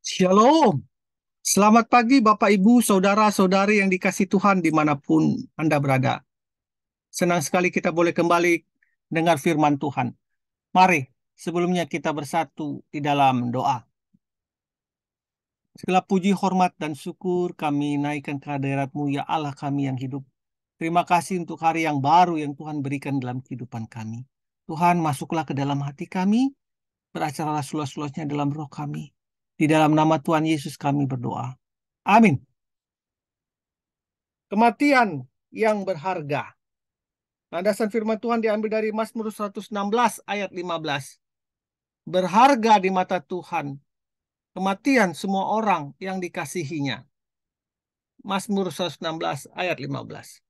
Shalom. Selamat pagi Bapak Ibu, Saudara-saudari yang dikasih Tuhan dimanapun Anda berada. Senang sekali kita boleh kembali dengar firman Tuhan. Mari, sebelumnya kita bersatu di dalam doa. Segala puji, hormat, dan syukur kami naikkan ke hadirat-Mu, ya Allah kami yang hidup. Terima kasih untuk hari yang baru yang Tuhan berikan dalam kehidupan kami. Tuhan, masuklah ke dalam hati kami, beracara seluas-luasnya dalam roh kami. Di dalam nama Tuhan Yesus kami berdoa. Amin. Kematian yang berharga. Landasan firman Tuhan diambil dari Mazmur 116 ayat 15. Berharga di mata Tuhan kematian semua orang yang dikasihinya. Mazmur 116 ayat 15.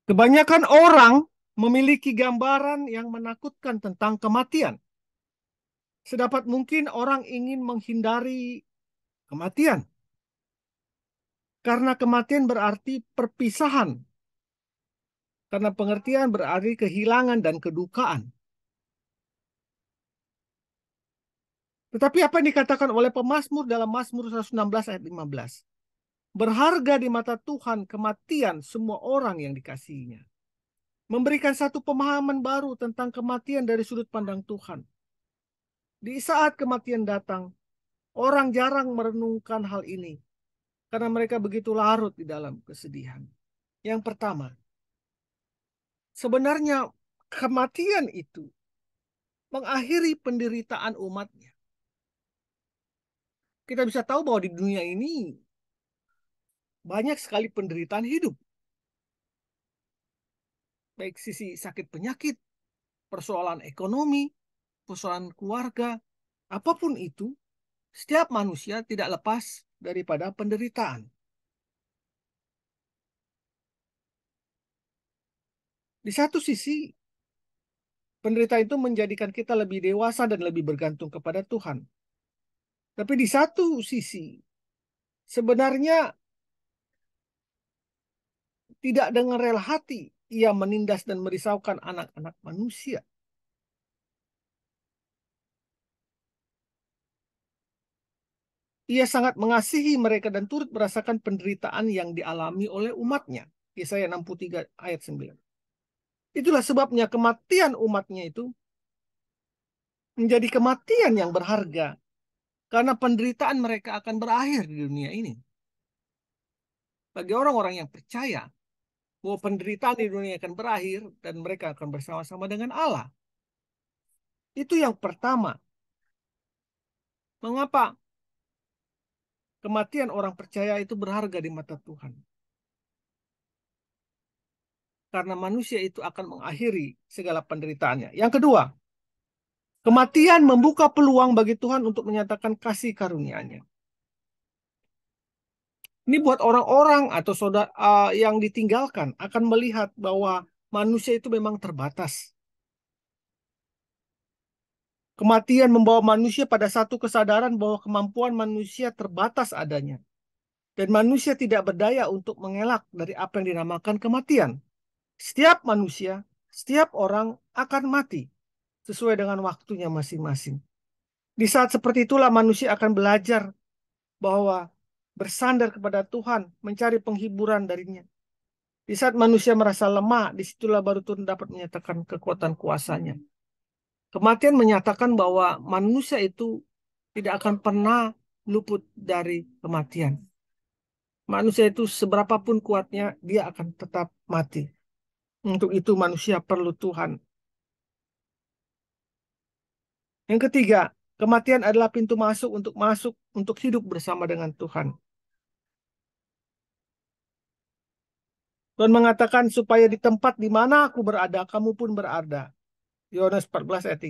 Kebanyakan orang memiliki gambaran yang menakutkan tentang kematian. Sedapat mungkin orang ingin menghindari kematian. Karena kematian berarti perpisahan. Karena pengertian berarti kehilangan dan kedukaan. Tetapi apa yang dikatakan oleh pemazmur dalam Mazmur 116 ayat 15? Berharga di mata Tuhan kematian semua orang yang dikasihinya. Memberikan satu pemahaman baru tentang kematian dari sudut pandang Tuhan. Di saat kematian datang, orang jarang merenungkan hal ini. Karena mereka begitu larut di dalam kesedihan. Yang pertama, sebenarnya kematian itu mengakhiri penderitaan umatnya. Kita bisa tahu bahwa di dunia ini banyak sekali penderitaan hidup. Baik sisi sakit penyakit, persoalan ekonomi, persoalan keluarga, apapun itu, setiap manusia tidak lepas daripada penderitaan. Di satu sisi, penderitaan itu menjadikan kita lebih dewasa dan lebih bergantung kepada Tuhan. Tapi di satu sisi, sebenarnya tidak dengan rela hati ia menindas dan merisaukan anak-anak manusia. Ia sangat mengasihi mereka dan turut merasakan penderitaan yang dialami oleh umatnya. Yesaya 63 ayat 9. Itulah sebabnya kematian umatnya itu menjadi kematian yang berharga. Karena penderitaan mereka akan berakhir di dunia ini. Bagi orang-orang yang percaya bahwa penderitaan di dunia akan berakhir dan mereka akan bersama-sama dengan Allah. Itu yang pertama. Mengapa kematian orang percaya itu berharga di mata Tuhan? Karena manusia itu akan mengakhiri segala penderitaannya. Yang kedua, kematian membuka peluang bagi Tuhan untuk menyatakan kasih karunia-Nya. Ini buat orang-orang atau saudara yang ditinggalkan akan melihat bahwa manusia itu memang terbatas. Kematian membawa manusia pada satu kesadaran bahwa kemampuan manusia terbatas adanya. Dan manusia tidak berdaya untuk mengelak dari apa yang dinamakan kematian. Setiap manusia, setiap orang akan mati sesuai dengan waktunya masing-masing. Di saat seperti itulah manusia akan belajar bahwa bersandar kepada Tuhan, mencari penghiburan darinya. Di saat manusia merasa lemah, disitulah baru Tuhan dapat menyatakan kekuatan kuasanya. Kematian menyatakan bahwa manusia itu tidak akan pernah luput dari kematian. Manusia itu seberapapun kuatnya, dia akan tetap mati. Untuk itu manusia perlu Tuhan. Yang ketiga, kematian adalah pintu masuk untuk hidup bersama dengan Tuhan. Tuhan mengatakan supaya di tempat di mana aku berada, kamu pun berada. Yohanes 14 ayat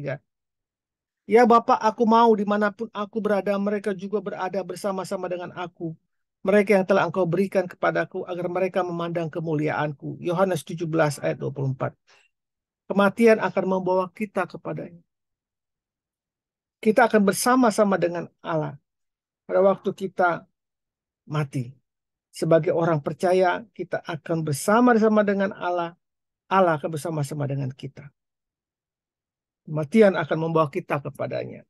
3. Ya Bapak, aku mau dimanapun aku berada, mereka juga berada bersama-sama dengan aku. Mereka yang telah Engkau berikan kepadaku agar mereka memandang kemuliaanku. Yohanes 17 ayat 24. Kematian akan membawa kita kepadanya. Kita akan bersama-sama dengan Allah pada waktu kita mati. Sebagai orang percaya, kita akan bersama-sama dengan Allah. Allah akan bersama-sama dengan kita. Kematian akan membawa kita kepadanya.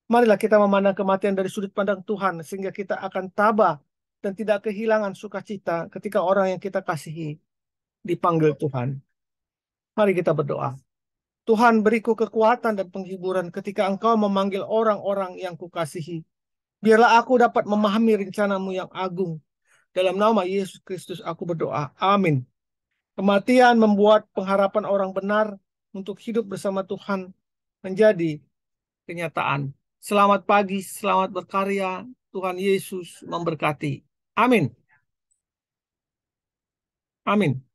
Marilah kita memandang kematian dari sudut pandang Tuhan, sehingga kita akan tabah dan tidak kehilangan sukacita ketika orang yang kita kasihi dipanggil Tuhan. Mari kita berdoa. Tuhan, beriku kekuatan dan penghiburan ketika Engkau memanggil orang-orang yang kukasihi. Biarlah aku dapat memahami rencanamu yang agung. Dalam nama Yesus Kristus aku berdoa. Amin. Kematian membuat pengharapan orang benar untuk hidup bersama Tuhan menjadi kenyataan. Selamat pagi, selamat berkarya. Tuhan Yesus memberkati. Amin. Amin.